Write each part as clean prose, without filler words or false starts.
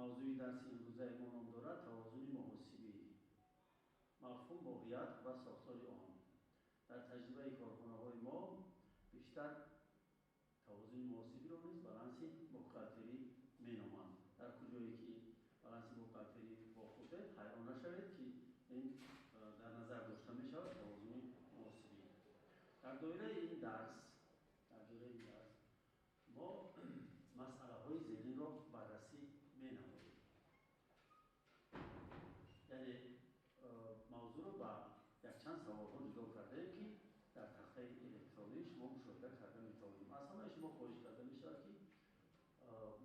موضوع درس امروزه ما نام دارد توازن محاسبی، مفهوم واقعیت و ساختار آن. در تجربه کارخانه‌های ما بیشتر توازن محاسبی را نیز بالانس بوکالتری می‌نامند. در کجایی که بالانس بوکالتری با خود حیران نشوید که این در نظر داشته می‌شود توازن محاسبی. در دوره این درس ما مسئله‌های زیرین را بررسی می‌نماییم. یعنی موضوع را با یک چند سوال‌ها جدا کرده که در تخته الکترونی شما مشاهده کرده می‌توانید. از همه شما خواهش کرده می‌شود که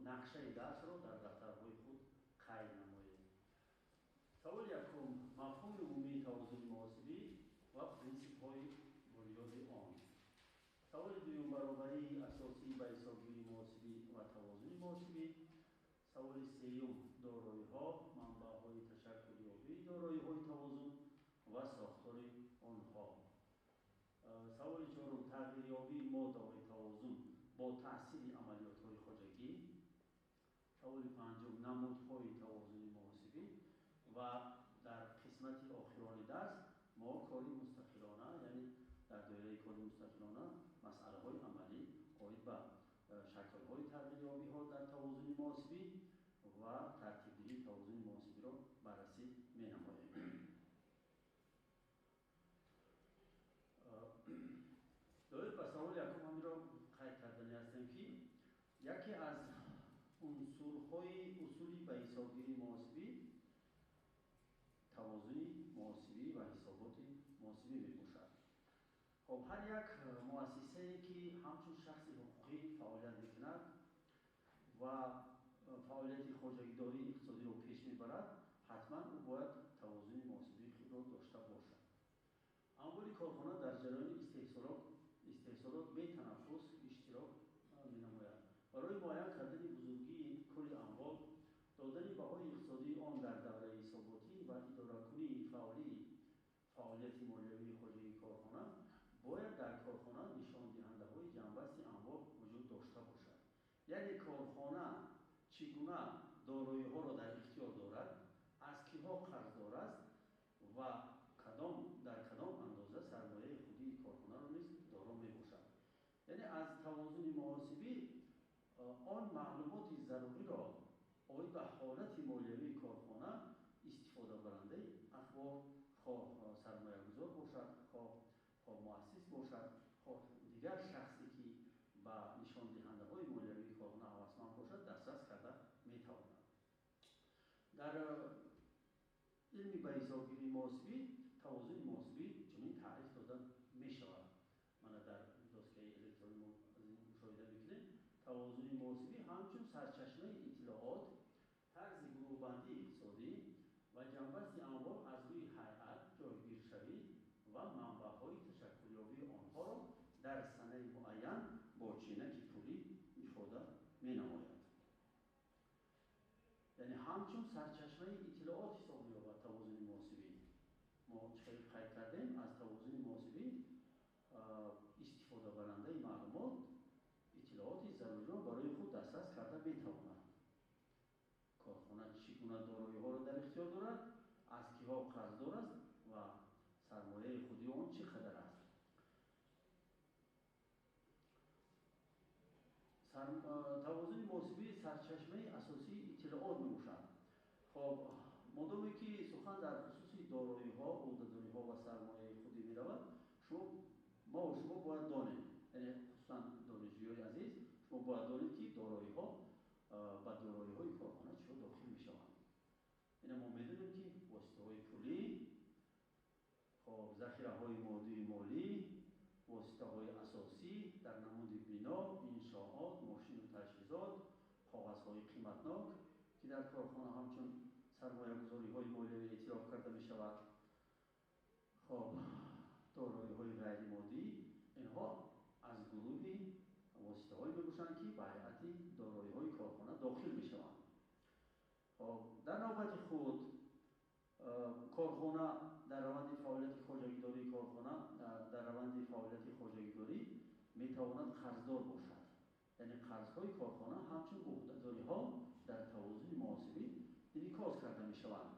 نقشه درس را در دفترهای خود قید نمایید. سوال یکم، مفهوم عمومی توازن محاسبی و پرینسیپ‌های بنیادی آن. سوال دوم، برابری اساسی به حسابگیری محاسبی و توازن محاسبی. سوال سوم، دارایی‌ها، منبع‌های تشکلیابی دارایی‌های توازن و ساختار آنها. سوال چهارم، تغییریابی ماده‌های توازن با تأثیر عملیات‌های خواجگی. سوال پنجم، نمودهای توازن محاسبی. و در قسمت آخرانی درس ما کاری مستقلانه، یعنی در دایره کاری مستقلانه مسئله‌های عملی آید به شکل‌های تغییریابی‌ها در توازن محاسبی و ترتیب‌گیری توازن محاسبی را بررسی می‌نماییم. دایر به سوال یکم همین را قید کردنی هستیم که یکی از اصولی به حسابگیری محاسبی توازن محاسبی و حسابات محاسبی میباشد. خب هر یک مؤسسه‌ای که همچون شخص حقوقی فعالیت میکند و فعالیت خواجگیداری اقتصادی رو پیش میبرد، حتما او باید توازن محاسبی خود را داشته باشد. اموال کارخانه در جریان استحصالات بی تنفس اشتراک می‌نماید. برای معاین کردن بزرگی کل اموال، دادن بهای اقتصادی آن در دوره حساباتی و اداره‌کنی فعالیت مالیوی خواجگی کارخانه باید در کارخانه نشان دهنده‌های جنبست اموال وجود داشته باشد. یعنی کارخانه چگونه دارایی‌ها را در اختیار دارد، از کیها قرضدار است و در کدام اندازه سرمایه خودی کارخانه را نیز دارا میباشد. یعنی از توازن محاسبی آن معلومات ضروری را آید به حالت مالیوی کارخانه استفاده برنده اخبار، خواه سرمایه گذار باشد، خواه مؤسس باشد، خواه دیگر شخصی که به نشان دهنده های مالیوی کارخانه هوسمند باشد دسترس کرده میتواند. در علم به حسابگیری محاسبی توازن محاسبی چنین تعریف داده می شود. من در دستگاه الکترونی مشاهده میکنیم. توازن محاسبی همچون سرچشمه اطلاعات، طرز گروه‌بندی اقتصادی و جنبست اموال از روی هیئت جایگیر شوی و منبع‌های تشکلیابی آنها را در سنه معین با چینک پولی ifade می‌نماید. یعنی همچون سرچشمه اطلاعات حساب می‌یابد توازن محاسبی. ما چه قید کردیم از توازن محاسبی استفاده برنده معلومات اطلاعات ضروری را برای خود دسترس کرده می‌تواند. کارخانه چگونه دارایی‌ها را در اختیار دارد، از کیها قرضدار است و سرمایه خودی آن چقدر است. توازن محاسبی سرچشمه اساسی اطلاعات میباشد. خب مادامی که سخن در خصوص دارایی‌ها، عهده‌داری‌ها و سرمایه خودی می‌رود، ما و شما باید دانیم، یعنی خصوصا دانشجویان عزیز، شما باید دانید که دارایی‌ها با دارایی‌های کارخانه چطور داخل می‌شوند. این ما می‌دونیم که واسطه‌های پولی، خب ذخیره‌های مادی مالی، واسطه‌های اساسی در نمود بنا، انشاءات، ماشین و تجهیزات، کاغذهای قیمتناک که در کارخانه همچون سرمایه‌گذاری‌های مالیوی اعتراف کرده می‌شود. خب دارایی‌های غیر مادی، اینها از گروه واسطه‌هایی میباشند که به هیئت دارایی‌های کارخانه داخل می‌شوند. خب در نوبت خود کارخانه در روند فعالیت خواجگیداری میتواند قرضدار باشد. یعنی قرض‌های کارخانه همچون عهده‌داری‌ها در توازن محاسبی инъикос карда мешаванд.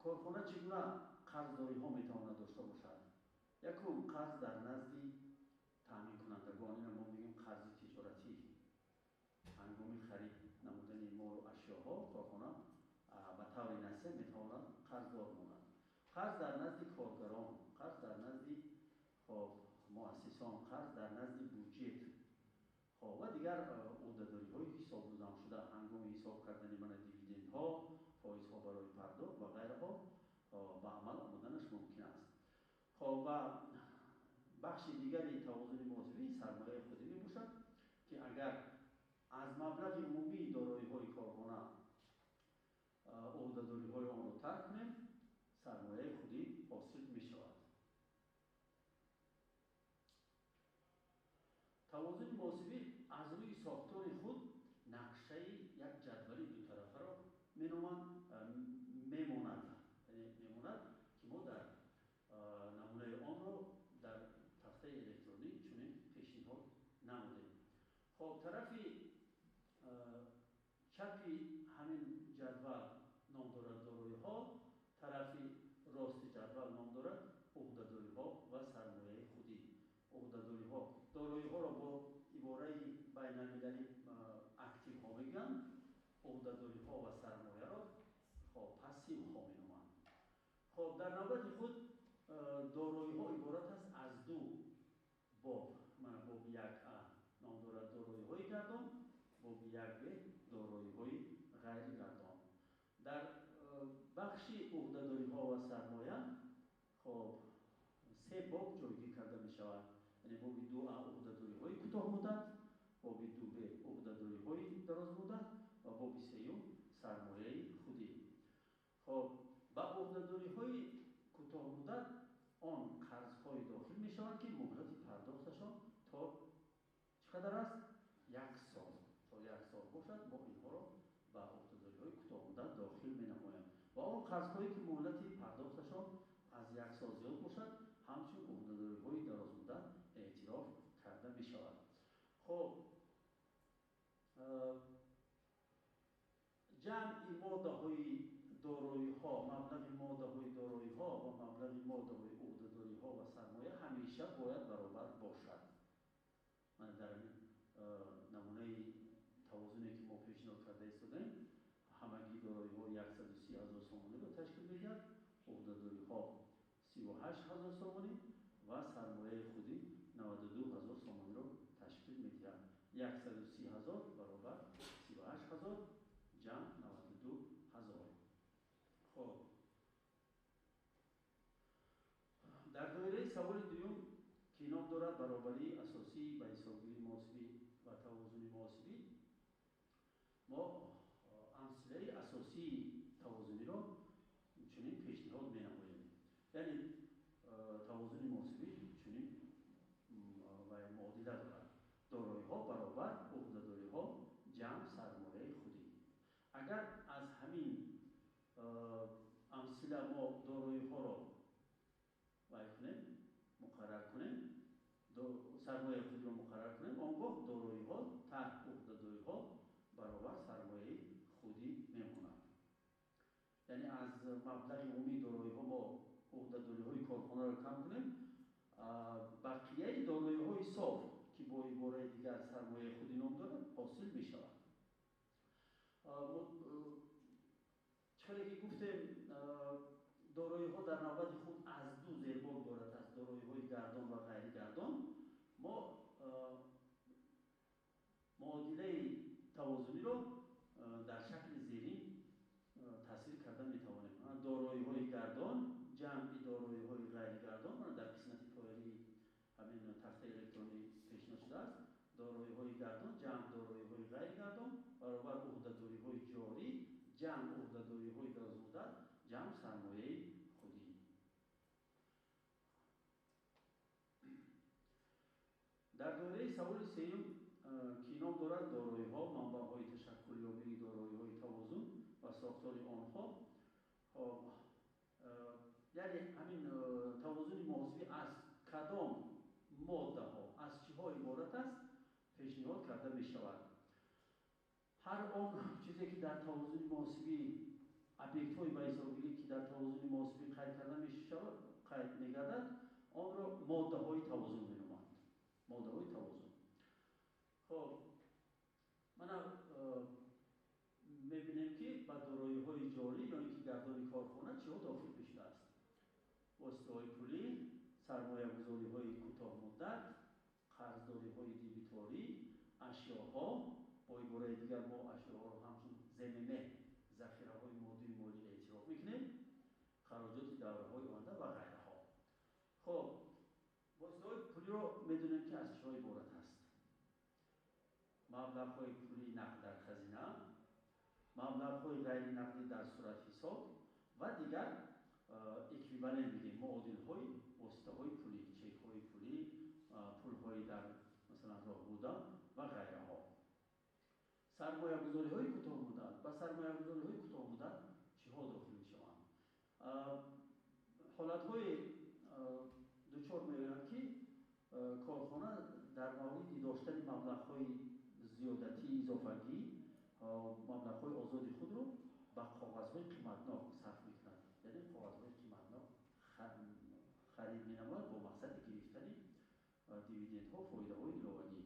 корхона чӣ гуна қарздориҳо метавонад дошта бошад? Якум, қарз дар назди таъминкунандагон, ина мо мегӯем қарзи тиҷоратӣ. ҳангоми харид намудани молу ашёҳо корхона ба таври насиҳ метавонад қарздор монад. қарз дар назди коргарон, қарз дар назди муассисон, қарз дар назди бюджет ва дигар ӯҳдадориҳои ҳисобгузаршуда ҳангоми ҳисоб кардани мана дивидендҳо, фоизҳо барои пардохт ва ғайраҳо ба амал омаданаш мумкин аст. ва бахши дигари тавозуни муосибӣ сармояи худӣ мебошад, ки агар аз маблағи умумии дороиҳои корхона ӯҳдадориҳои онро тарк кунем, сармояи худӣ ҳосил мешавад. тавозуни муосибӣ аз рӯи сохтори худ нақшаи як ҷадвали дутарафаро мемонад, ки мо дар намунаи онро дар тафтаи электронӣ чунин пешниҳод намудем. тарафи чапи ҳамин ҷадвал ном дорад дороиҳо, тарафи рости ҷадвал ном дорад ӯҳдадориҳо ва сармояи худӣ. дороиҳоро бо ибораи байналмилалӣ активҳо мегӯянд, ӯҳдадориҳо ва сармояро пассивҳо меноманд. дар навбати худ дороиҳо иборат аст аз ду боб. боби 1А ном дорад дороиҳои гардон, боби 1Б дороиҳои ғайригардон. дар бахши ӯҳдадориҳо ва сармоя се боб ҷойгир карда мешавад. яъне боби 2А ӯҳдадориҳои кӯтоҳмуддат, боби 2Б ӯҳдадориҳои дарозмуддат ва боби сеюм сармояи худӣ. ба ӯҳдадориҳои кӯтоҳмуддат он қарзҳои дохил мешаванд, ки муҳлати пардохташон то чӣ қадар аст? 1 сол. То 1 сол бошад, мо инҳоро ба ӯҳдадориҳои кӯтоҳмуддат дохил менамоем. ва он қарзҳое ки муҳлати пардохташон аз 1 сол зиёд бошад, ҳамчун ӯҳдадориҳои дарозмуддат эътироф карда мешавад. ҷамъи моддаҳои дороиҳо, маблағи моддаҳои дороиҳо ва маблағи моддаҳои ӯҳдадориҳо ва сармоя ҳамеша бояд баробар бошад. дар намунаи тавозуне ки мо пешниҳод карда истодаем, ҳамагӣ дороиҳо 130 000 сомониро ташкил медиҳад, ӯҳдадориҳо 38 000 сомонӣ ва сармояи худӣ 92 000 сомониро ташкил медиҳад. 130 000 баробар 38 000 ҷамъ 92 000. дар доираи саволи дуюм ки ном дорад баробарии асосӣ ба ҳисобгирии муосибӣ ва тавозуни муосибӣ, мо амсилаи асосии тавозуниро чунин пешниҳод менамоем. яъне тавозуни муосибӣ чунин муодила дорад: дороиҳо баробар ӯҳдадориҳо ҷамъ сармояи худӣ. агар аз ҳамин амсила мо дороиҳоро муқаррар кунем, сармояи худиро муқаррар кунем, он гоҳ дороиҳо тарк ӯҳдадориҳо баробар сармояи худӣ мемонад. яъне аз маблағи умумии дороиҳо мо ӯҳдадориҳои корхонаро кам кунем, бақияи дороиҳои соф ки бо ибораи дигар сармояи худӣ ном дорад ҳосил мешавад. чоре ки гуфтем, дороиҳо дар навбати худ аз ду зербоб иборат аст: дороиҳои гардон ва ғайригардон. мо муодилаи тавозуниро дар шакли зерин тасвир карда метавонем. дороиҳои гардон ҷамъи дороиҳои ғайригардон дар қисмати поyanии ҳамин тафтаи электронӣ пешниҳод шудааст. дороиҳои гардон ҷамъ дороиҳои ғайригардон баробар ӯҳдадориҳои ҷорӣ ҷамъ ӯҳдадориҳои дарозмуддат ҷамъ сармояи худӣ. дар доираи саволи сеюм ки ном дорад дороиҳо, манбаъҳои ташаккулёбии дороиҳои тавозун ва сохтори онҳо, яъне ҳамин тавозуни муосибӣ аз кадом моддаҳо, аз чиҳо иборат аст, пешниҳод карда мешавад. هر اون چیزی که در توازن محاسبی объект های به حساب گیری که در توازن محاسبی قید کرده میشه قید میگردد آن را ماده های توازن مینامند. ماده های توازن. خب من میبینیم که به دارایی های جاری یا اینکه گردان کارخانه چه ها داخل میشده است. واسطه های پولی، سرمایه گذاری های کوتاه مدت، قرضداری های دیبیتوری، اشیاءها، با عبارت دیگر ما اشیاء رو همچون ضمنه ذخیره های مادی مالی اعتراف میکنیم، خراجات دوره های آینده و غیره ها. خب واسطه های پولی رو میدونیم که از چه عبارت هست. مبلغ های پولی نقد در خزینه، مبلغ های غیر نقدی در صورت حساب و دیگر اکویوالنت میگیم معادل های واسطه های پولی، چک های پولی، پول های در مثلا راه بودن و غیره ها. سرمایه گذاری های کوتاه مدت و سرمایه گذاری های کوتاه مدت چه ها داخل می شوند؟ حالت های دچار می‌آیند که کارخانه در مورد داشتن مبلغ های زیادتی اضافگی مبلغ های آزاد خود رو به کاغذ های قیمتناک صرف می‌کند. یعنی کاغذ های قیمتناک خرید می‌نماید با مقصد گرفتن دیویدند ها، فایده های علاوه‌ای.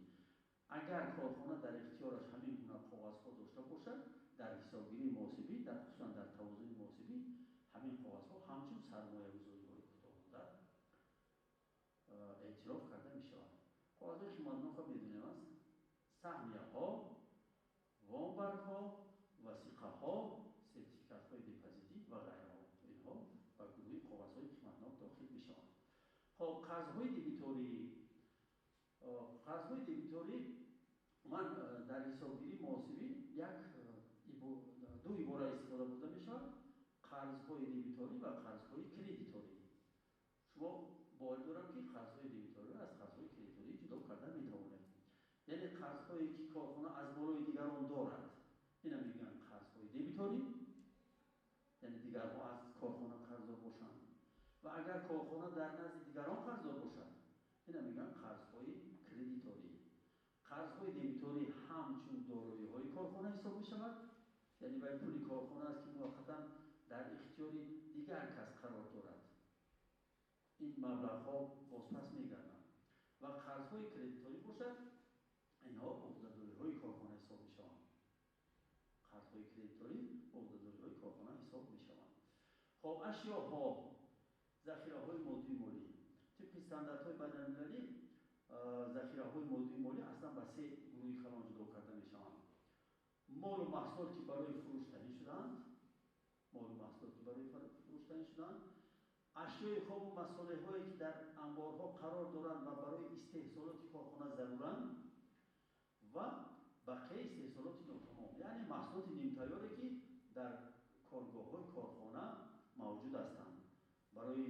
اگر کارخانه در اختیارش همین گونه کاغذها داشته باشد در حسابگیری محاسبی در خصوصا در توازن محاسبی همین کاغذها همچون سرمایه گذاری های کوتاه مدت اعتراف کرده می شود. کاغذ های قیمتناک میدونیم است سهمیه ها، وامبرگ ها، وثیقه ها، سرتیفیکات های بپذیری و غیره اینها به گروه کاغذ های قیمتناک داخل می شوند. خب قرض های دیبیتوری من در حسابگیری محاسبی یک دو عباره استفاده برده می شود، قرض های دیبیتوری و قرض های کردیتوری. شما باید دارم که قرض های دیبیتوری از قرض های کردیتوری جدا کردن می توانید. یعنی قرض هایی که کارخانه از بالای دیگران دارد اینا میگن قرض های دیبیتوری، یعنی دیگرها از کارخانه قرضدار باشند و اگر کارخانه در نزد دیگران قرضدار باشد اینا میگن قرض های کردیتوری. قرض های دیبیتوری همچون دارایی های کارخانه حساب می شود، یعنی باید پولی کارخانه است که موقتا در اختیار دیگر کس قرار دارد این مبلغ ها بازپس می گردند و قرض های کردیتوری باشد اینها عهده‌داری های کارخانه حساب می شوند. قرض های کردیتوری عهده‌داری های کارخانه حساب می شوند. خب اشیاءها، ذخیره های مادی مالی طبق استانداردهای بین‌المللی ذخیره های مادی مالی اصلا به سه گروه کلان جدا کرده می شوند. مال و محصولات که برای فروش تامین شدند، اشیاء خواب و مصالح هایی که در انبارها قرار دارند و برای استحصالات کارخانه ضرورند و بقیه استحصالات ناتمام، یعنی محصولات نیمتیاری که در کارگاه های کارخانه موجود هستند. برای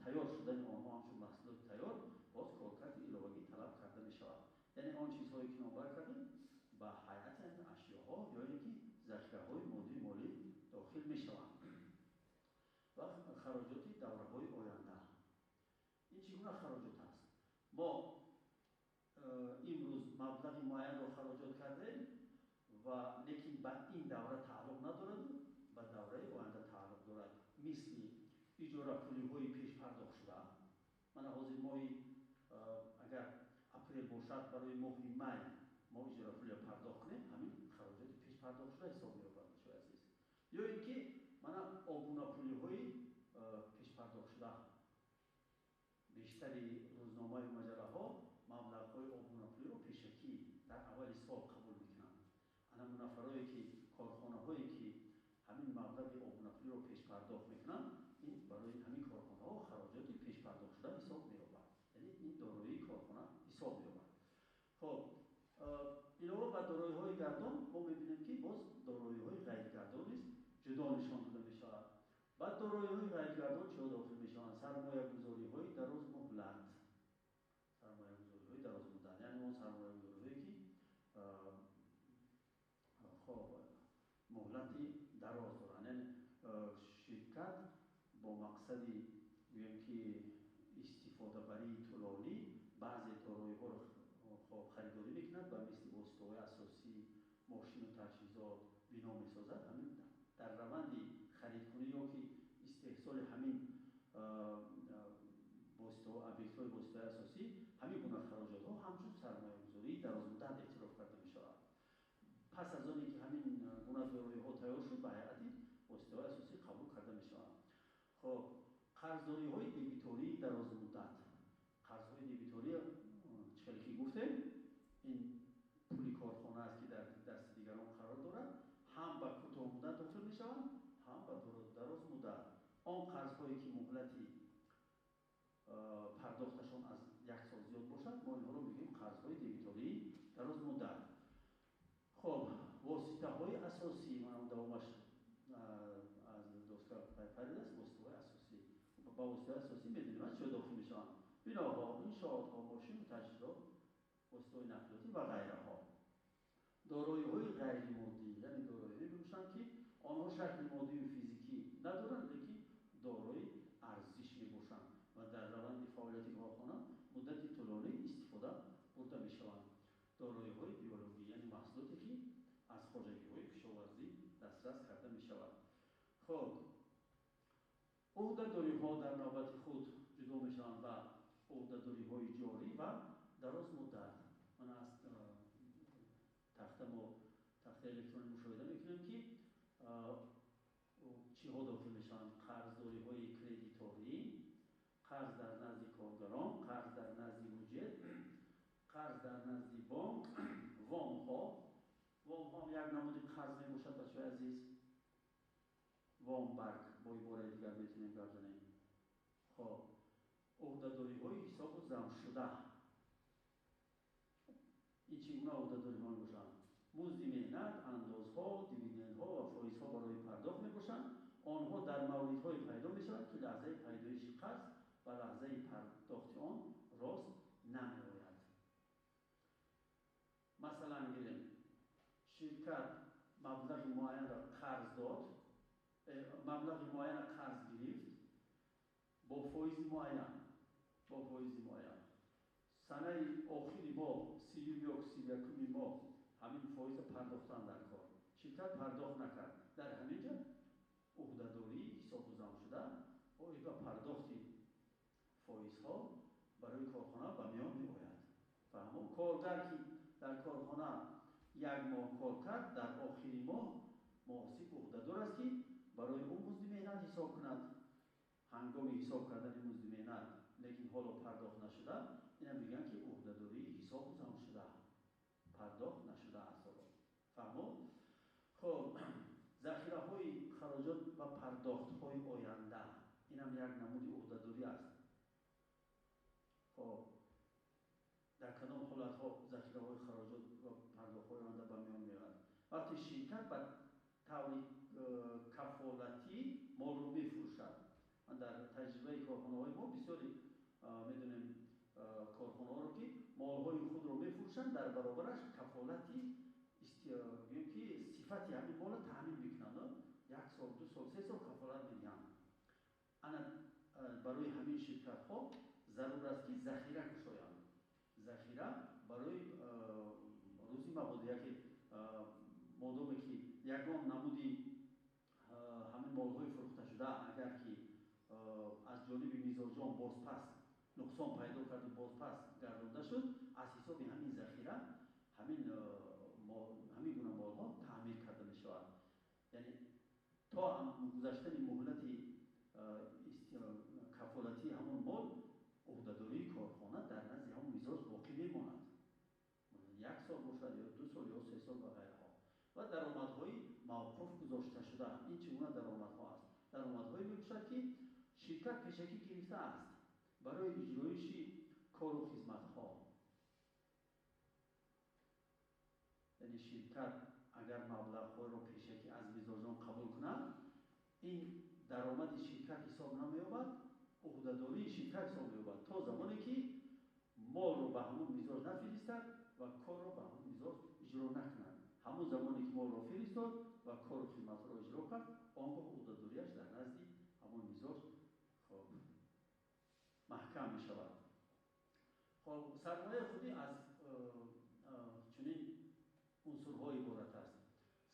تیار شدن آنها همچون محصولات تیار باز کارکرد علاوه‌ای طلب کرده می شود. یعنی آن چیزهایی که نام کردیم به هیئت اشیاءها یا اینکه ذخیره های مادی مالی داخل می شوند. و خراجات دوره های آینده این چگونه خراجات است؟ ما امروز مبلغ معین را خراجات کردیم و لیکن به این دوره تعلق ندارد، به دوره آینده تعلق دارد. مثل اجاره پولی های پیش پرداخت شده. من حاضر ماهی اگر اپریل باشد برای ماه می ما اجاره پولی پرداخت کنیم همین خراجات پیش پرداخت شده حساب می‌یابد شاید عزیز. یا اینکه من آبونه پولی های پیش پرداخت شده بیشتری روزنامه و مجله ها مبلغ های آبونه پولی رو پیشکی در اول سال قبول میکنند. انا نفرایی که کارخانه هایی که همین مبلغ آبونه پولی رو پیش پرداخت میکنند این برای همین کارخانه ها خراجات پیش پرداخت شده حساب می‌یابد، یعنی این دارایی کارخانه حساب می‌یابد. خب علاوه بر دارایی های گردان ما می‌بینیم که باز دارایی های غیر گردان نیست جدا نشان داده می‌شود. بعد دارایی های غیر گردان چه داخل می‌شوند؟ سرمایه گذاری های دراز مهلت، سرمایه گذاری های دراز مدت، یعنی اون سرمایه گذاری هایی که خب مهلتی دراز دارند، یعنی شرکت با مقصدی بگیم که استفاده بری طولانی بعضی دارایی ها رو خریداری میکند و مثل واسطه‌های اساسی ماشین و چیزا بنا میسازد همین در روند خریدکنی یا که استحصال همین ابیکت های واسطه اساسی همین گونه خراجات ها همچون سرمایه گذاری در از مدت اعتراف کرده می شود. پس از آنی که همین گونه دارایی ها تیار شد به هیئت واسطه اساسی قبول کرده می شود. خب قرضداری های دبیتوری در از مدت، قرض های دبیتوری چیزی که گفتیم این پولی کارخانه است که در دست دیگران قرار دارد، هم به کوتاه مدت داخل می شوند هم به دراز مدت. آن قرض هایی که مهلتی پرداختشان از یک سال زیاد باشد ما اینها رو میگیم قرض های دبیتوری دراز مدت. خب واسطه های اساسی من دوامش از دوستا پرید است. واسطه های اساسی با واسطه اساسی میدونیم چه داخل میشوند؟ بناها، انشاءات ها، ماشین و تجهیزات، واسطه های نقلیاتی و غیره ها. دارایی های غیر مادی یعنی دارایی میباشند که آنها شکل مادی و فیزیکی ندارند لیکن دارای ارزش میباشند و در روند فعالیت کارخانه مدت طولانی استفاده برده میشوند. دارایی های بیولوژی یعنی محصولاتی که از خواجگی های کشاورزی دسترس کرده میشود. خب عهده‌داری ها در نوبت خود جدا میشوند و عهده‌داری های جاری و دراز مدت. من از تخته الکترونی مشاهده میکنیم که چی ها داخل میشوند؟ قرضداری های کردیتوری، قرض در نزد کارگران، قرض در نزد بودجه، قرض در نزد بانک، وام ها هم یک نمود قرض می باشد بچه عزیز. وام برگ با عباره دیگر میتونیم گردنیم. خب عهده‌داری های حساب و ضم شده، این چگونه عهده‌داری ها می باشند؟ مزد مهنت، اندازها، دیویدندها و فایزها برای پرداخت می باشند. آنها در موردهای پیدا می شوند که لحظه پیدایش قرض و لحظه پرداخت آن راست نمی آید. مثلا گیریم شرکت مبلغ معین را قرض داد، مبلغ معین قرض گرفت با فایز معین، سنه آخری ماه 31 ماه همین فایز پرداختن در کار، شرکت پرداخت نکرد، در همینجا عهده‌داری حساب و ضم شده با پرداخت فایزها برای کارخانه به میان می آید. فهمو کارگر که در کارخانه یک ماه کار کرد در آخری ماه محاسب عهده‌دار است که برای اون مزد مهنت حساب کند. هنگام حساب کردن مزد مهنت لیکن حالا پرداخت نشده، اینا میگن که عهده‌داری حساب و ضم شده، پرداخت نشده است. فهمو؟ خب ذخیره های خراجات و پرداخت های آینده این هم یک نمود عهده‌داری است. خب در کدام حالت ها ذخیره های خراجات و پرداخت های آینده به میان میاد؟ وقتی شرکت به طور کفالتی مال رو میفروشد. من در تجربه کارخانه های ما بسیاری میدونیم کارخانه ها رو که مال های خود رو میفروشند در برابرش کفالتی بگیم که صفتی همین مال تامین میکنند. 1 سال 2 سال 3 سال کفالت میدن. انا برای همین شرکت ها ضرور است که ذخیره گشایند. ذخیره برای روزی مبادا که مادامی که یگان نمودی همین مالهای فروخته شده اگر که از جانب میزارجان باز پس نقصان پیدا کرد و باز پس گردانده شد، از حساب همین ذخیره همین گونه مالها تعمیر کرده می شود. یعنی تا گذشتن مهلت کفالتی همون مال عهده‌داری کارخانه در نزد همون میزارج باقی میماند. 1 سال باشد یا 2 سال یا 3 سال و غیرها. و درآمدهای موقوف گذاشته شده. این چگونه درآمدها است؟ درآمدهایی میباشد که شرکت پیشکی گرفته است برای اجرایش کار و خدمت‌ها. یعنی شرکت اگر مبلغ‌ها را پیشکی از میزارجان قبول کند، این درآمد شرکت حساب نمی‌یابد، عهده‌داری شرکت حساب می‌یابد تا زمانی که مال رو به همون میزارج نفرستد و کار رو به همون میزارج اجرا نکند. همون زمانی که مال رو فرستاد و کار و خدمت رو اجرا کرد، آنگاه عهده‌داریش در نزد همون میزارج خب محکم می‌شود. خب سرمایه خودی از چنین عنصرهای عبارت است.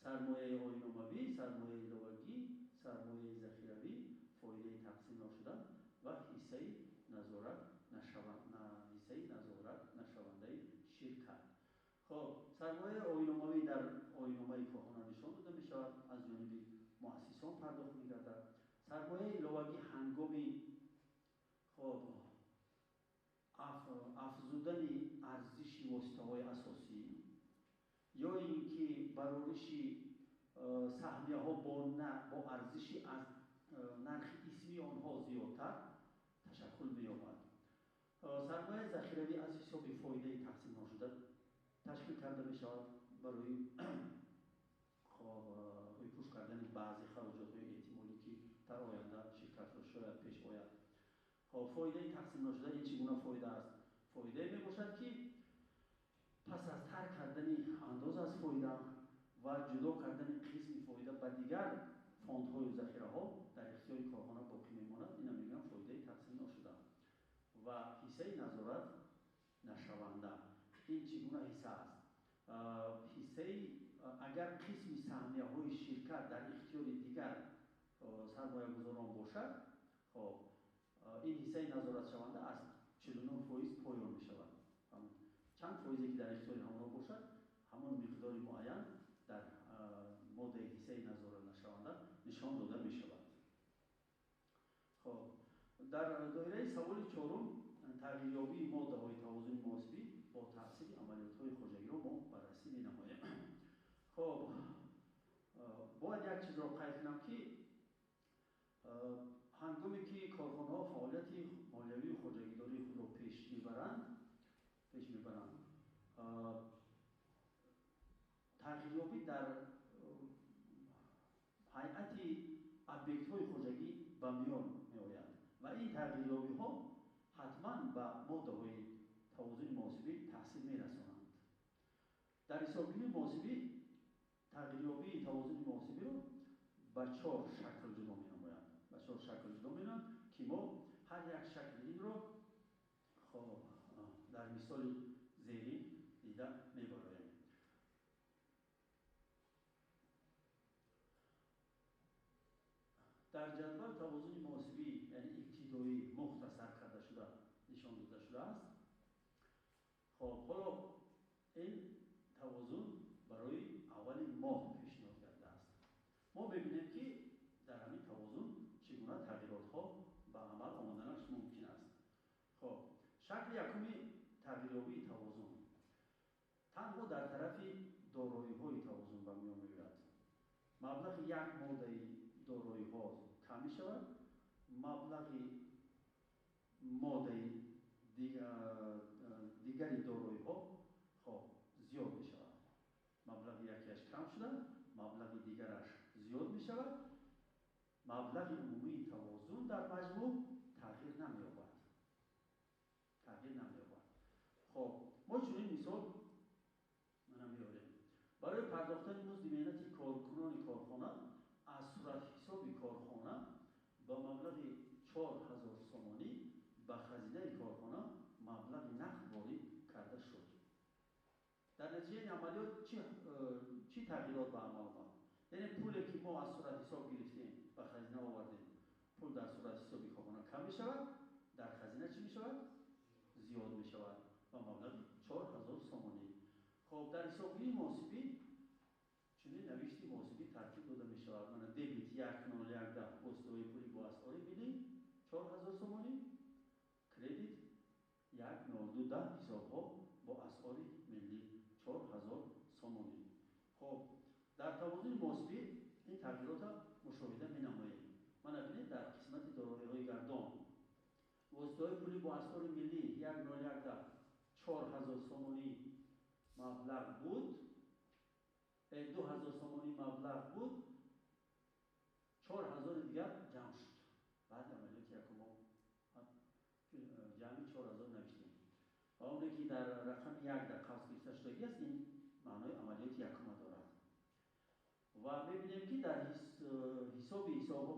سرمایه آیناموی، سرمایه لواگی، سرمایه ذخیروی، فایده تقسیم نشده و حصه نظارت نشونده شرکت. خب سرمایه آیناموی در آینامه کارخانه نشان داده می شود، از جانب مؤسسان پرداخت می گردد. سرمایه لواگی هنگام خب افزودن ارزش واسطه‌های اساسی یا اینکه برآورش سهمیه ها با ارزش از نرخ اسمی آنها زیادتر تشکل می‌یابد. سرمایه ذخیروی از حساب فایده تقسیم نشده تشکیل کرده می شود برای روی پوش کردن بعضی خراجات های احتمالی که در آینده شرکت را شاید پیش آید. فایده تقسیم نشده این چگونه فایده است؟ فایده می باشد که پس از ترک کردن اندازه از فایده و جدا کردن قسم فایده به دیگر فاندهای و ذخیره ها در اختیار کارخانه باقی میماند. اینا میگن فایده تقسیم نشده. و حصه نظارت نشونده این چگونه حصه است؟ حصه اگر قسم سهمیه های شرکت در اختیار دیگر سرمایه گذاران باشد، خب این حصه نظارت شونده از 49% پایان می شود. چند فایزی که در اختیار همراه باشد همون مقدار معین در ماده حصه نظارت نشونده نشان داده می شود. خب در دایره سوال چهارم تغییریابی ماده های توازن محاسبی با تاثیر عملیات های خوجایی را ما بررسی می نماییم. خب باید یک چیز را قید کنم که هنگامی که کارخانه ها فعالیت مالیوی و خوجاییداری خود را پیش میبرند تغییریابی در هیئت ابجکت های خوجایی به میان می آید و این تغییریابی ها حتما به ماده های توازن محاسبی تاثیر می رسانند. در حسابگیری محاسبی تغییریابی توازن محاسبی رو به 4 شکل جدا می نمایند. که ما هر یک شکل این رو خب در مثال زیرین دیده می برایم. در جدول توازن محاسبی یعنی ابتدایی مختصر کرده شده نشان داده شده است. خب حالا این توازن برای اول ماه پیشنهاد کرده است. ما ببینیم که در همین توازن چگونه تغییرات ها به عمل آمدنش ممکن است. خب شکل یکمی تغییریابی توازن تنها در طرف دارایی های توازن به میان میآید. مبلغ یک ماده دارایی ها کم می شود، مبلغ ماده دیگری دارایی ها خب زیاد می شود. مبلغ یکیش کم شده، مبلغ دیگرش زیاد می شود. مبلغ عمومی توازن در مجموع تغییر نمی یابد. خب ما چنین مثال میاریم. برای پرداختن مزد مهنت کارکنان کارخانه از صورت حساب کارخانه با مبلغ 4000 سومانی به خزینه کارخانه مبلغ نقد وارد کرده شد. در نتیجه این عملیات چی تغییرات به عمل آمد؟ یعنی پولی که ما از صورت حساب گرفتیم به خزینه آوردیم، پول در صورت حسابی کارخانه کم می شود، در خزینه چی می شود؟ زیاد می شود و مبلغ 4000 سومانی. خب در حسابگیری محاسبی چنین نوشتی محاسبی ترتیب داده می شود. من دبیت 1.01 واسطه‌های پولی با اسعار ملی 4000 سومانی، کردیت 1.02 حساب‌ها با اسعار ملی 4000 سومانی. خب در توازن محاسبی این تغییرات مشاهده می نماییم. من ببینید در قسمت دارایی‌های گردان واسطه‌های پولی با اسعار ملی 1.01 4000 سومانی مبلغ بود، 2000 سومانی مبلغ بود، 4000 دیگر جمع شد. بعد عملیات یکم جمعی 4000 نوشتیم و اونی که در رقم 1 در قوس گرفته شدگی است این معنای عملیات یکم دارد. و ببینیم که در حساب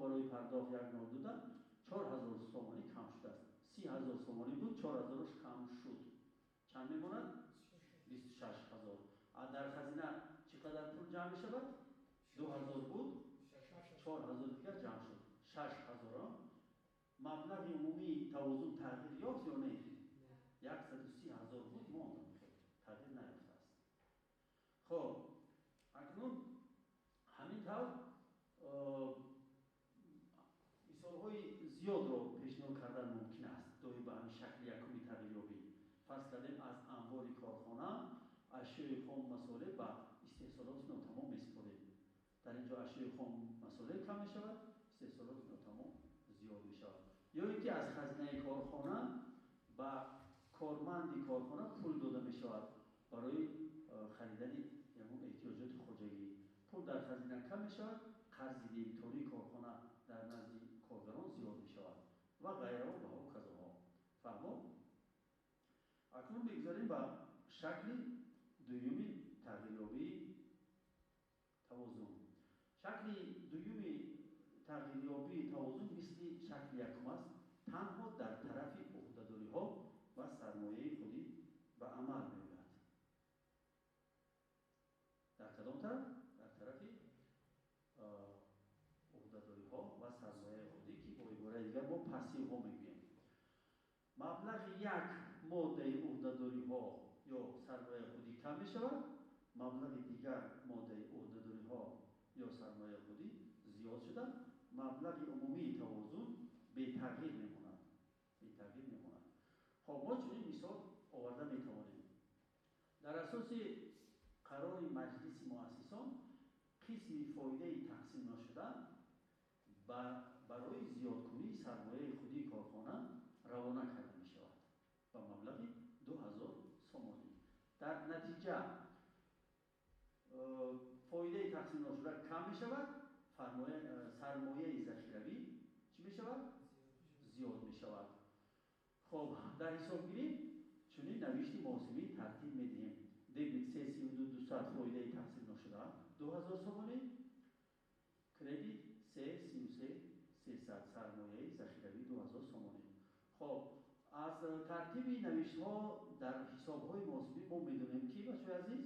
برای پرداخت 1.02 4000 سومانی کم شده است. 30000 سومانی بود، 4000ش کم شد. چند میموند؟ 26000. در خزینه چقدر پول جمع می شود؟ 2000 بود 4000 دیگر جمع شد 6000 مبلغ عمومی توازن تغییر یافت یا نه 130000 بود ماند تغییر نیافته است. خب اکنون همین طور مثال‌های زیاد رو پیشنهاد کردن ممکن است دوی به همین شکل یکمی تغییریابی فرض کردیم از انبار کارخانه اشیاء خام مساله به استحصالات ناتمام میسپاریم. در اینجا اشیاء خام مساله کم می شود استحصالات ناتمام زیاد می شود. یا اینکه از خزینه کارخانه به کارمند کارخانه پول داده می شود برای خریدن احتیاجات خودروی پول در خزینه کم می شود قرض دیبیتوری کارخانه در نزد کارگران زیاد می شود و غیره و ها و کذاها. فهمو؟ اکنون بگذاریم به شکل دویمی تغییریابی توازن. شکل دویمی تغییریابی توازن مثل شکل یکم است تنها در طرف عهده‌داری ها و سرمایه خودی به عمل می آید. در کدام طرف؟ در طرف عهده‌داری ها و سرمایه خودی که با عبارت دیگر ما پسیو ها میگوییم. مبلغ یک ماده عهده‌داری ها یا سرمایه خودی کم می شود مبلغ دیگر ماده عهده‌داری ها یا سرمایه خودی زیاد شده مبلغ عمومی توازن به تغییر میماند. خب ما چنین مثال آورده میتوانیم. در اساس قرار مجلس مؤسسان قسم فایده تقسیم نشده برای زیادکنی سرمایه خودی کارخانه روانه کرده می شود با مبلغ 2000 سومانی. در نتیجه فایده تقسیم نشده کم می شود سرمایه ذخیروی چی می شود؟ زیاد می شود. خب در حساب گیری چنین نوشت محاسبی ترتیب می دهیم. دبیت 332 فایده تقسیم نشده 2000 سومانی کردیت 333 سرمایه ذخیروی 2000 سومانی. خب از ترتیب نوشت ها در حساب های محاسبی ما میدونیم که بچه عزیز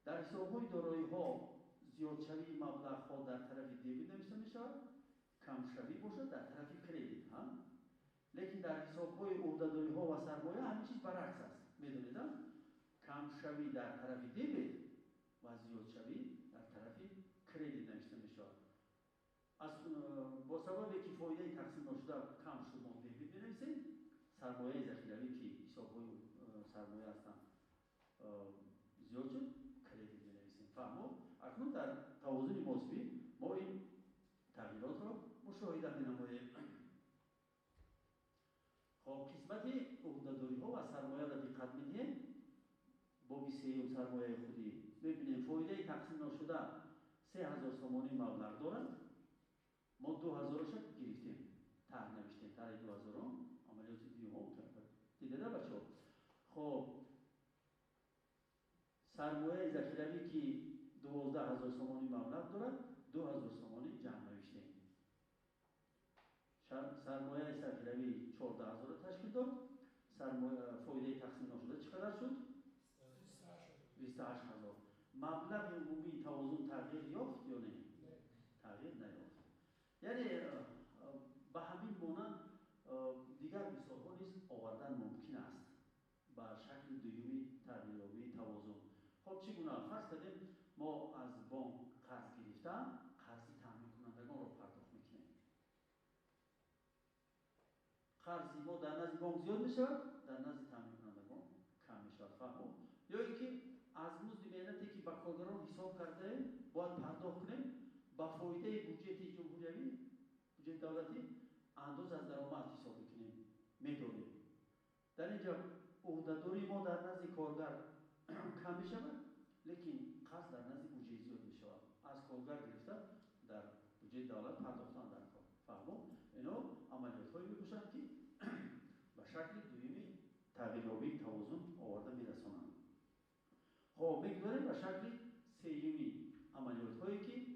در حساب های دارایی ها زیادشوی مبلغ ها در طرف دبیت نوشته می شود کمشوی باشد در طرف کردیت هم. لیکن در حساب های عهده‌داری ها و سرمایه همین چیز برعکس است. میدونید کمشوی در طرف دبیت و زیادشوی در طرف کردیت نوشته می شود. با سبب که فایده تقسیم نشده کم شد ما دبیت بنویسیم سرمایه ذخیروی که حساب های سرمایه هستند زیاد شد کردیت بنویسیم. فهمو؟ اکنون در توازن محاسبی ما این تغییرات را مشاهده می‌نماییم. خب قسمت عهده‌داری ها و سرمایه را دقت می‌دهیم. باب سیوم سرمایه خودی ببینیم فایده تقسیم نشده 3000 سومانی مبلغ دارد. ما 2000 را گرفتیم طرح نوشتیم طرح 2000 عملیات دیگه ما دیده بچه‌ها. خب سرمایه ذخیروی که 12000 سومانی مبلغ دارد 2000 سومانی جمع نوشتیم. سرمایه ذخیروی 14000 را تشکیل داد. سرمایه فایده تقسیم نشده چقدر شد؟ 28000. مبلغ عمومی توازن تغییر یافت یا نه؟ تغییر نیافت. یعنی به همین مانند دیگر مثال ها نیز آوردن ممکن است با شکل دویمی تغییریابی توازن. خب چگونه؟ فرض کردیم ما از بانک قرض گرفتیم قرض تامین کنندگان را پرداخت میکنیم. قرض ما در نزد بانک زیاد می شود در نزد تامین کنندگان کم می شود. فهمو؟ یا اینکه از مزد مهنتی که به کارگران حساب کرده باید پرداخت کنیم با فایده بودجه جمهوری بودجه دولتی انداز از درآمد حساب میکنیم میدونیم. در اینجا عهده‌داری ما در نزد کارگر کم می شود لیکن قرض در نزد بودجه زیاد می شود. از کارگر گرفته در بودجه دولت پرداختن در کار. فهمو؟ اینا عملیات هایی میباشند که به شکل دویمی تغییریابی توازن آورده میرسانند. خب میگذاریم به شکل سیومی عملیات هایی که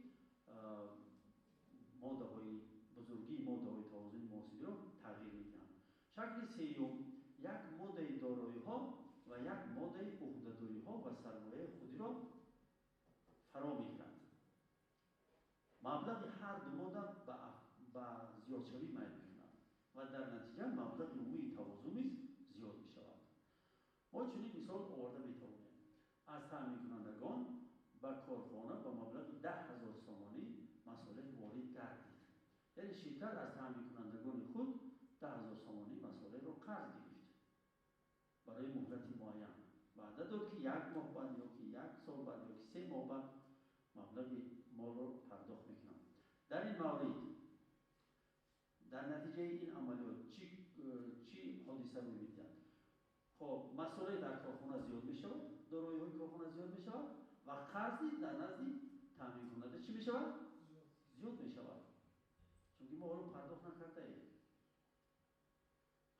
ماده های بزرگی ماده های توازن محاسبی را تغییر میدهند. شکل سیوم یک ماده دارایی ها و یک ماده عهده‌داری ها و سرمایه خودی را فرا میگیرد. маблағи ҳар ду модда ба зиёдшавӣ майл мекунад ва дар натиҷа маблағи умумии тавозун низ зиёд мешавад. мо чунин мисол оварда метавонем. аз таъминкунандагон ба корхона ба маблағи 10,000 сомонӣ масолеҳ ворид гардид. яъне ширкат аз таъминкунандагони худ 10,000 сомонӣ масолеҳро қарз гирифт барои муддати муайян. ваъда дод ки 1 моҳ баъд ёки 1 сол баъд ёки 3 моҳ баъд маблағи молро пардохт мекунам. дар ин маврид дар натиҷаи ин амалиёт чӣ ҳодиса рӯй медиҳад? хоб масолеҳ дар корхона зиёд мешавад, дороиҳои корхона зиёд мешавад ва қарзи дар назди таъминкунанда чӣ мешавад? зиёд мешавад. чунки мо ҳоло пардохт накардаем.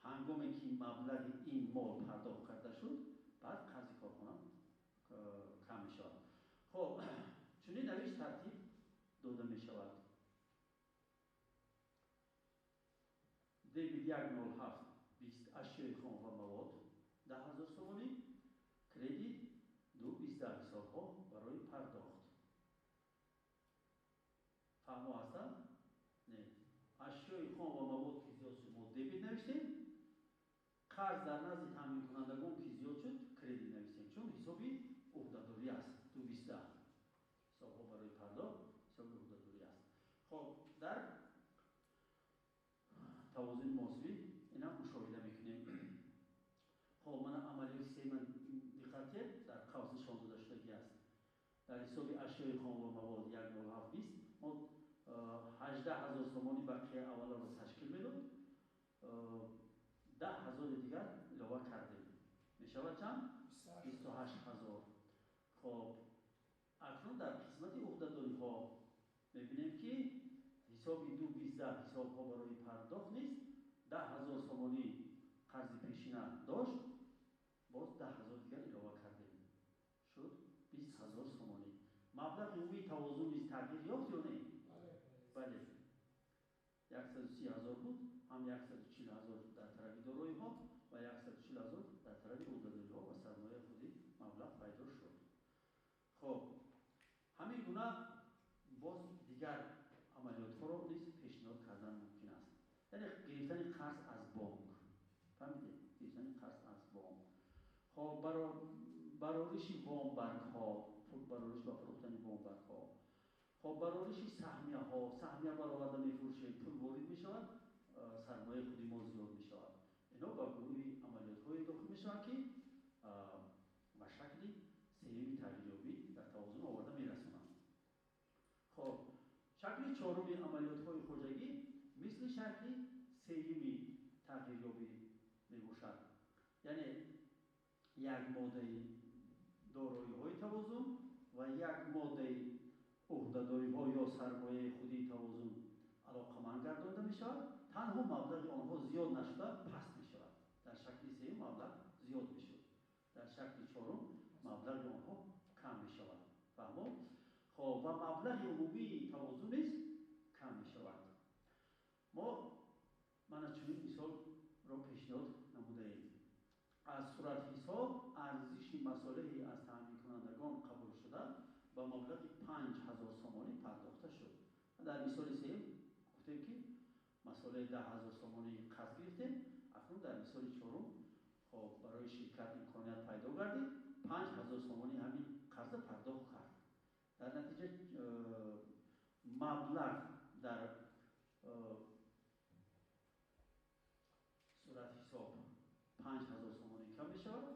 ҳангоме ки маблағи ин мол пардохт карда шуд, баъд қарзи корхона кам мешавад. хоб чунин навиш тартиб дода мешавад. дебит 107 20 ашёи хом ва мавод 10,000 сомонӣ, кредит 2-20 ҳисобҳо барои пардохт. фаҳмо ҳастад? не. ашёи хом ва мавод ки зиёд шуд мо дебит навиштем, қарз дар назди таъминкунандагон ки зиёд шуд кредит навиштем, чун ҳисоби уҳдадорӣ аст. 2-20 ҳисобҳо барои пардохт ҳисоби уҳдадорӣ аст. хоб дар тавозуни муосибӣ инам мушоҳида мекунем. хоб мана амалиёти сеюма диққатед дар қавс нишон дода шудагӣ аст. дар ҳисоби ашёи хом ва мавод 10720 мо 18,000 сомони бақия авваларо ташкил медод, 10,000 дигар илова кардем. мешавад чанд? 28,000. хоб акнун дар қисмати уҳдадориҳо мебинем ки ҳисоби 2-20 ҳисобҳо барои пардохт низ 10,000 сомонӣ қарзи пешина дошт, боз 10,000 дигар илова кардем. шуд 20,000 сомонӣ. маблағи умумии тавозун низ тағйир ёфт ё не? бале. 130,000 буд, ҳам 140,000 дар тарафи дороиҳо ва 140,000 дар тарафи уҳдадориҳо ва сармояи худи маблағ пайдо шуд. хоб ҳамин гуна боз дигар амалиётҳоро низ пешниҳод кардан мумкин аст. яъне гирифтани қарз аз бонк. фаҳмидед? гирифтани қарз аз бонк. хоб барориши вомбаркҳо, барориш ба фурӯхтани вомбаркҳо. хоб барориши саҳмияҳо, саҳмия бароварда мефурӯшем, пул ворид мешавад, сармояи худи мо зиёд мешавад. ино ба гурӯҳи амалиётҳое дохил мешаванд ки ба шакли сеюми тағйирёбӣ дар тавозун оварда мерасонанд. хоб шакли чоруми амалиётҳои хоҷагӣ мисли шакли сеюми тағйирёбӣ мебошад. яъне як моддаи дороиҳои тавозун ва як моддаи уҳдадориҳо ё сармояи худи тавозун алоқаманд гардонда мешавад, танҳо маблағи онҳо зиёд нашуда паст мешавад. дар шакли сеюм маблағ зиёд мешуд, дар шакли чорум маблағи онҳо кам мешавад. фаҳмо? хоб ва маблағи умумии тавозун низ кам мешавад. мо мана чунин мисолро пешниҳод намудаем. аз суратҳисоб арзиши масолеҳи аз таъминкунандагон қабул шуда ба маблағи 5,000 сомонӣ пардохта шуд. дар мисоли сеюм гуфтем ки масолеҳи 10,000 сомонӣ қарз гирифтем. акнун дар мисоли чорум хоб барои ширкат имконият пайдо гардид 5,000 сомонӣ ҳамин қарза пардохт кард. дар натиҷа маблағ дар суратҳисоб 5,000 сомонӣ кам мешавад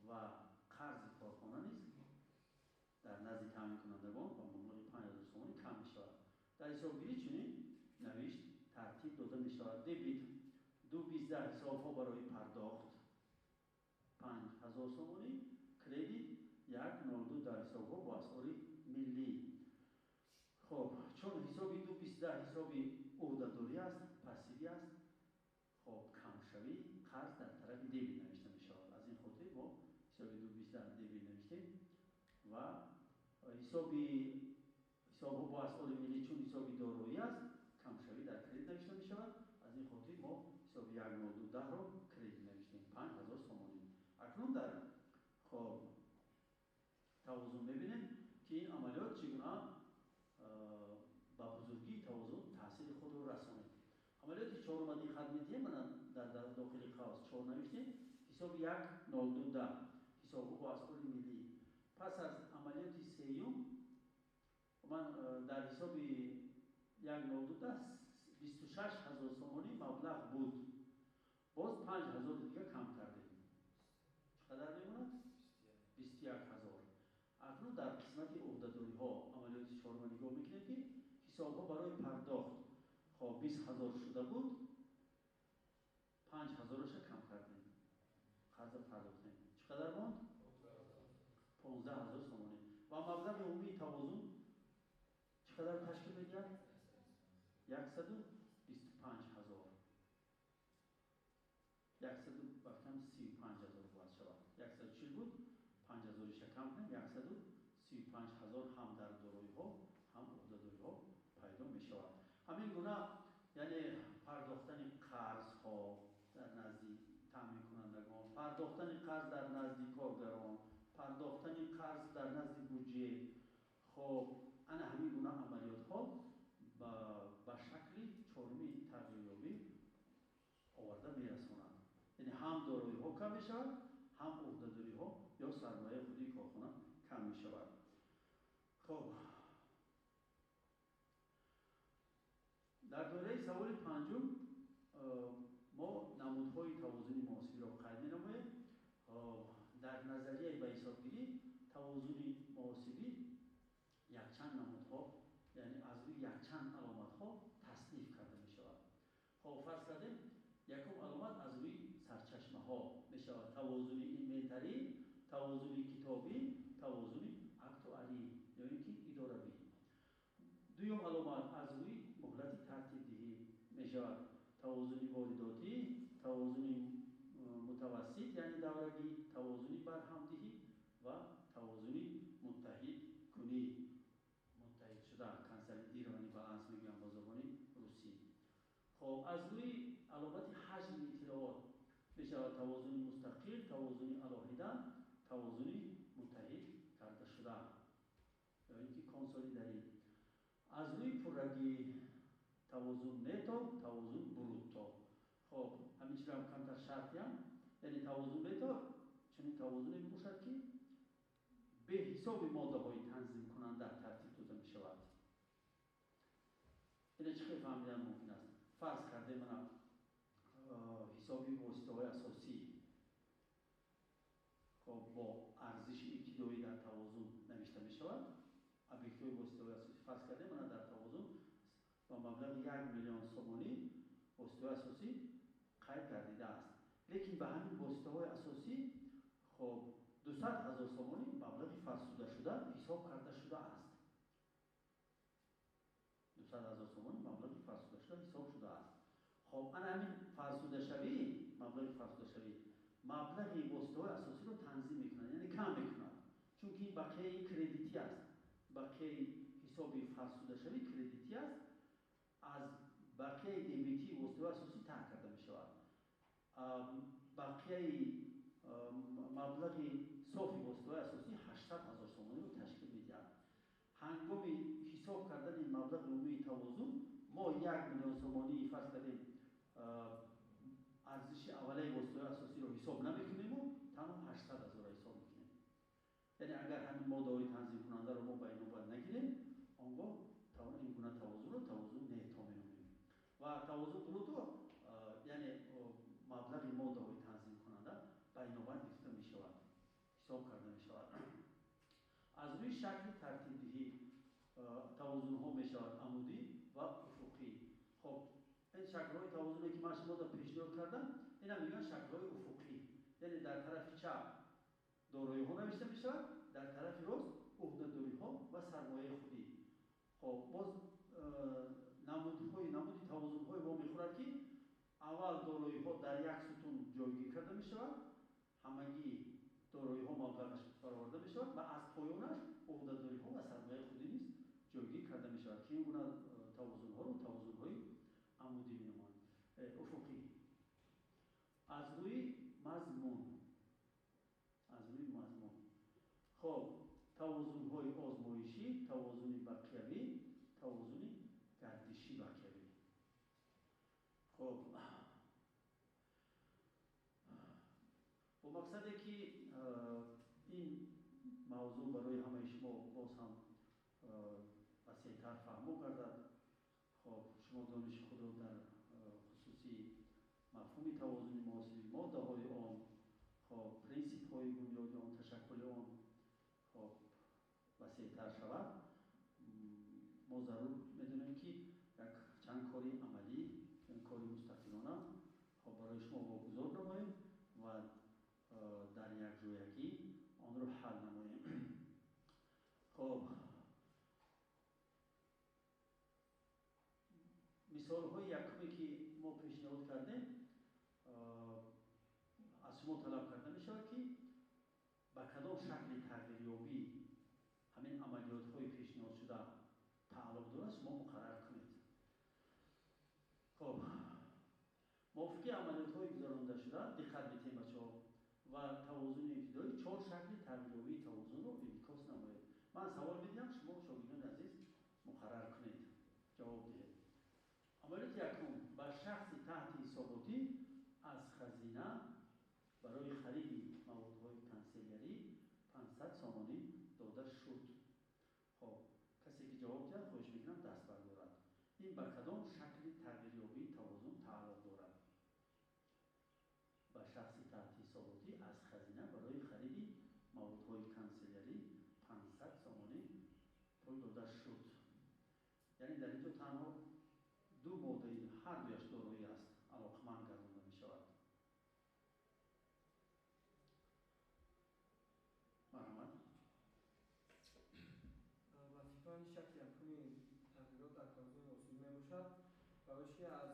ва қарзи корхона низ дар назди таъминкунандагон ба маблағи 5,000 сомонӣ кам мешавад. дар ҳисобгирӣ чунин навишт тартиб дода мешавад. дебит 2-20 ҳисобҳо барои пардохт 5,000 сомонӣ, кредит 1-02 дар ҳисобҳо бо асъори миллӣ. хоб чун ҳисоби 2-20 ҳисоби уҳдадорӣ аст, пассивӣ аст, хоб камшавӣ қарз дар тарафи дебит навишта мешавад. аз ин хотир мо ҳисоби 2-20 дебит навиштем ва ҳисобҳо бо асъори миллӣ чун ҳисоби дороӣ аст, камшавӣ дар кредит навишта мешавад. аз ин хотир мо ҳисоби 1-02-10ро кредит навиштем 5,000 сомонӣ. акнун дар хоб тавозун мебинем ки ин амалиёт чӣ гуна 4 اومدی خط میدیم من در داخل قوس 4 نوشتیم حساب 1.02 حساب او از پول ملی. پس از عملیات سیوم من در حساب 1.02 26,000 سومانی مبلغ بود. باز 5,000 دیگه کم کردیم. چقدر میموند؟ 21,000. اکنون در قسمت عهده‌داری ها عملیات 4 نگاه میکنیم که حساب ها برای پرداخت خب 20,000 شده بود، 5,000 ش کم کردیم، قرض پرداختیم. چقدر ماند؟ 15,000 سومانی. و مبلغ عمومی توازن چقدر تشکیل میدهد؟ 125,000. 135,000 باید شود. 140 بود، 5,000 ش کم کنیم، 135,000 هم در دارایی ها هم عهده‌داری ها پیدا می شود. همین گونه یعنی پرداختن قرض ها در نزد تامین کنندگان، پرداختن قرض در نزد کارگران، پرداختن قرض در نزد بودجه، خب انا همین گونه عملیات ها به شکل چهارمی تغییریابی آورده میرسانند. یعنی هم دارایی ها کم می شود، هم عهده‌داری ها یا سرمایه خودی کارخانه کم می شود. خب در دوره سوال پنجم ما نمودهای توازن محاسبی را قید می‌نماییم. در نظریه به حسابگیری توازن محاسبی یک چند نمودها یعنی از روی یک چند علامت‌ها تصنیف کرده می شود. خب فرض کردیم یکم علامت از روی سرچشمه ها می شود: توازن اینوینتری، توازن کتابی، توازن اکتواری یا اینکه اداروی. دوم علامت از روی مهلت ترتیب دهی می شود: توازن وارداتی، توازن متوسط یعنی دورگی، توازن برهمدهی و توازن متحد کنی، متحد شده، کنسالیدیرانی بالانس میگن با زبان روسی. خب از روی علامت حجم اطلاعات می شود: توازن مستقل، توازن علاهیده، توازن متحد کرده شده یا اینکه کنسالیدری. از روی پررنگی توازن نتو، توازن بروتو. خب همین چیز هم کمتر شرطی هم یعنی توازن نتو چنین توازنی باشد که به حساب ماده های تنظیم کننده ترتیب داده می شود. اینه چه فهمیدن ممکن است؟ فرض کرده من حسابی واسطه های اساسی خب با ارزش ابتدایی در توازن نوشته می شود. ابیکتوی واسطه های اساسی فرض کرده من در توازن با مبلغ 1,000,000 سومانی واسطه اساسی قید گردیده است. لیکن به همین واسطه های اساسی خب 200,000 سومانی مبلغ فرسوده شده حساب کرده شده است. 200,000 سومانی مبلغ فرسوده شده حساب شده است. خب انا همین فرسوده شوی مبلغ فرسوده شوی مبلغ واسطه های اساسی رو تنظیم میکنند، یعنی کم میکنند، چون که این بقیه کردیتی است. بقیه حسابی فرسوده شوی کردیتی است، از بقیه دیبیتی واسطه اساسی ترک کرده می شود. بقیه مبلغ صافی واسطه اساسی 800,000 سومانی رو تشکیل میدهد. هنگام حساب کردن این مبلغ عمومی توازن ما 1,000,000 سومانی فرض کردیم ارزش اولیه واسطه اساسی رو حساب نمیکنیم و تنها 800,000 حساب میکنیم. یعنی اگر همین ماده‌های تنظیم کننده رو ما باید نگیریم، آنگاه این گونه توازن رو توازن نتو می‌نامیم. و توازن بروتو یعنی مبلغ ماده‌های تنظیم کننده بینابر گرفته می شود، حساب کرده می شود. از روی شکل ترتیب دهی توازن ها می شود عمودی و افقی. خب این شکل های توازنی که من شما پیشنهاد کردم اینا میگن شکل های افقی، یعنی در طرف چپ دارایی ها نوشته می شود، در طرف راست عهده‌داری ها و سرمایه خودی. خب باز نمودی توازن های با میخورد که اول دارایی ها در یک ستون جایگیر کرده می شود، همگی دارایی ها مبلغش برآورده می شود و از پایانش عهده‌داری ها و سرمایه خودی نیز جایگیر کرده می شود که این گونه توازن ها رو توازن های عمودی می نمایند. افقی. از روی مضمون خب توازن های آزمایشی، توازن بقیوی، توازن گردشی بقیوی. خب خب با مقصده که این موضوع برای همه شما باز هم وسیع‌تر فهم گردد. خب شما دانش خود را در خصوصی مفهوم توازن محاسبی، ماده های آن، خب پرینسیپ های بنیادی آن، تشکل آن خب وسیع‌تر شود. ما ضرور میدونیم که یک چند کاری عملی، کاری مستقلانه خب برای شما واگذار نماییم و در یک جویکی آن رو حل نماییم. خب مثال های یکمی که ما پیشنهاد کردیم از شما طلب کرده می شود که به کدام شکل تغییریابی همین عملیات های پیشنهاد شده تعلق دارد شما مقرر کنید. خب موافقی عملیات های گذرانده شده دقت بیتیم بچه‌ها و توازن ابتدایی 4 شکل تغییریابی توازن رو انعکاس نماید. من سوال میدم شما شاگردان عزیز مقرر کنید، جواب دهید. عملیات یکم بر شخص تحت حساباتی از خزینه برای خرید موادهای کنسیلیری 500 سامانی داده شد. خب کسی که جواب دهد خواهش میکنم دست بردارد. این به کدام شکل تغییریابی توازن تعلق دارد؟ به شخص تحت حساباتی از خزینه برای خرید موادهای کنسیلیری 500 سامانی پول داده شد. یعنی در اینجا تنها دو ماده هر دویش دارایی است علاقمند گردانده می شود. مرحمت وظیفه شکل یکمی تغییرات در توازن محاسبی می باشد روشی از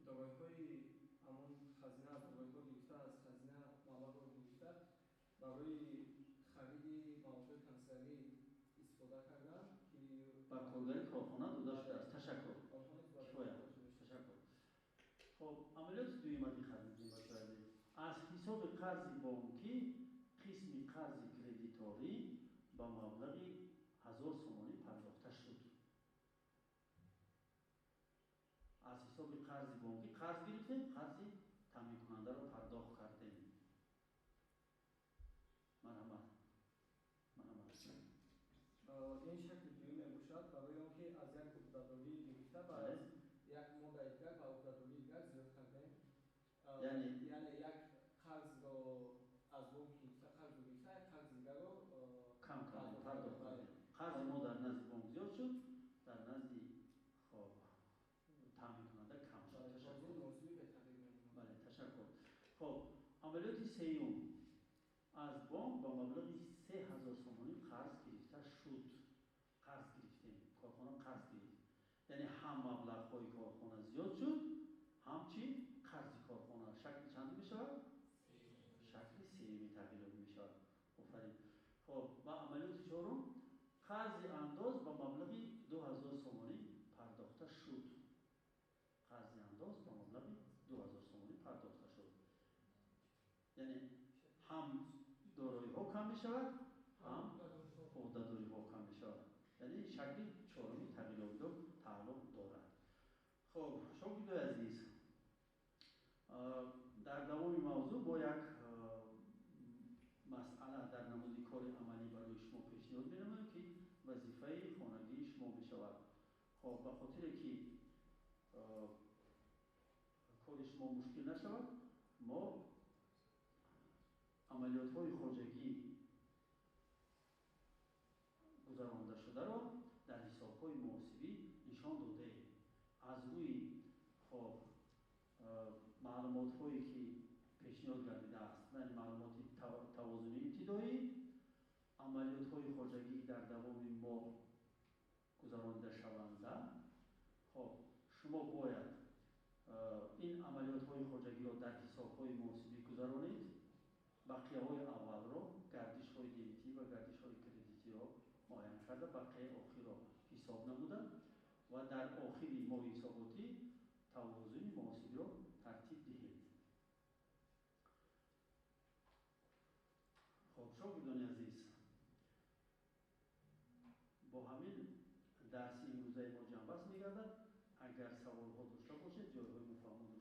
دارایی‌های همون خزینه از دارایی‌ها گرفته، از خزینه مبلغ رو گرفته برای خرید مواد کنسیلیری استفاده کردن که با کارگری کارخانه داده شده است. تشکر. تشکر. خب عملیات دویمتی خریدیم باشد. از حساب قرض بانکی قسم قرض کردیتاری با مبلغ 1000 سومانی پرداخته شد. از حساب قرض بانکی قرض گرفتیم، قرض تامین کننده را پرداخت کردیم. مرحمت. این شکل دوم می باشد برای آنکه از یک عهده‌داری گرفته و از یک ماده دیگر به عهده‌داری دیگر زیاد کردیم. یعنی یک قرض را از بانک گرفته، قرض رو گرفته، یک قرض دیگر رو کم کردیم، پرداخت کردیم. قرض ما در نزد بانک زیاد شد، در نزد خب تامین کننده کم شد. بله تشکر. خب عملیات سیوم از بانک با مبلغ 3000 سومانی قرض گرفته شد. قرض گرفتیم، کارخانه قرض گرفت. یعنی هم مبلغ های کارخانه زیاد شد، هم چی؟ قرض کارخانه شکل چند می شود؟ شکل سیومی تغییر می شود. آفرین. خب و عملیات چهارم قرض انداز با مبلغ 2000 سومانی پرداخته شد. قرض انداز با مبلغ 2000 سومانی پرداخته شد. یعنی هم دارایی ها کم می شود، هم عهده‌داری ها کم می شود. یعنی شکل چهارمی تغییرات تعلق دارد. خب شاگردان عزیز در دوام موضوع با یک مسئله در نمود کار عملی برای شما پیشنهاد می‌نمایم که وظیفه خانگی شما می شود. خب به خاطر که کار شما مشکل نشود ما عملیات های خارجی گذرانده شده را در حساب های محاسبی نشان داده. از روی خب معلومات هایی که پیشنهاد گردیده است، یعنی معلومات توازن ابتدایی، عملیات های خارجی در دوام ماه گذرانده شونده، خب شما باید این عملیات های خارجی را در حساب های محاسبی گذرانید. بقیه های اول را گردش های دیبیتی و گردش های کردیتی را معاین کرده، بقیه آخر را حساب نموده و در آخری ماه حساباتی توازن محاسبی را ترتیب دهید. خب شاگردان عزیز با همین درس امروزه ما جنبست می‌گردد. اگر سوال‌ها داشته باشید جای‌های مفاهیم